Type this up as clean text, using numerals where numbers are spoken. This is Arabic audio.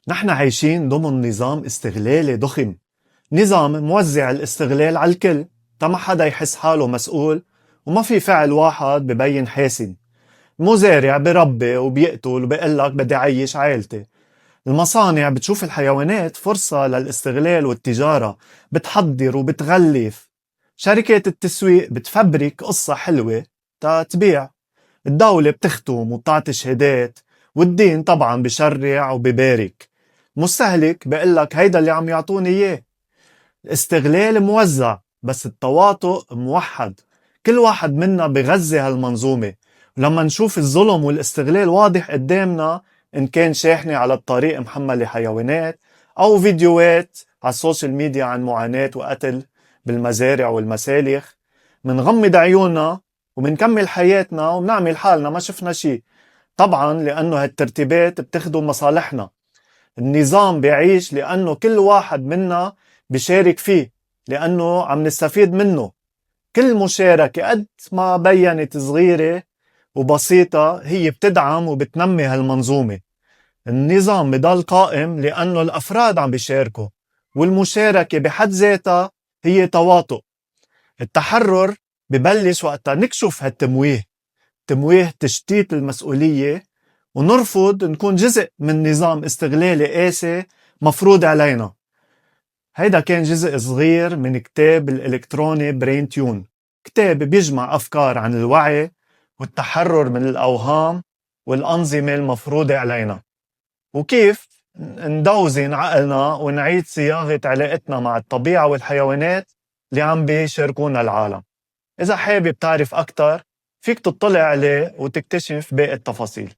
نحن عايشين ضمن نظام استغلالي ضخم. نظام موزع الاستغلال على الكل تا ما حدا يحس حاله مسؤول، وما في فعل واحد ببين حاسم. المزارع بربي وبيقتل وبيقلك بدي عيش عائلتي. المصانع بتشوف الحيوانات فرصة للاستغلال والتجارة، بتحضر وبتغلف. شركات التسويق بتفبرك قصة حلوة تا تبيع. الدولة بتختم وبتعطي شهادات، والدين طبعا بشرع وببارك. مستهلك بقلك هيدا اللي عم يعطوني اياه. الاستغلال موزع بس التواطؤ موحد. كل واحد منا بغذي هالمنظومة. ولما نشوف الظلم والاستغلال واضح قدامنا، إن كان شاحنة على الطريق محملة حيوانات، أو فيديوهات على السوشيال ميديا عن معاناة وقتل بالمزارع والمسالخ، منغمض عيوننا ومنكمل حياتنا ومنعمل حالنا ما شفنا شي. طبعا لأنه هالترتيبات بتخدم مصالحنا. النظام بيعيش لأنه كل واحد منا بيشارك فيه، لأنه عم نستفيد منه. كل مشاركة قد ما بينت صغيرة وبسيطة هي بتدعم وبتنمي هالمنظومة. النظام بضل قائم لأنه الأفراد عم بيشاركوا، والمشاركة بحد ذاتها هي تواطؤ. التحرر ببلش وقتا نكشف هالتمويه، تمويه تشتيت المسؤولية، ونرفض نكون جزء من نظام استغلالي قاسي مفروض علينا. هيدا كان جزء صغير من كتاب الإلكتروني برين تيون، كتاب بيجمع أفكار عن الوعي والتحرر من الأوهام والأنظمة المفروضة علينا، وكيف ندوزن عقلنا ونعيد صياغة علاقتنا مع الطبيعة والحيوانات اللي عم بيشاركونا العالم. إذا حابب تعرف أكتر فيك تطلع عليه وتكتشف باقي التفاصيل.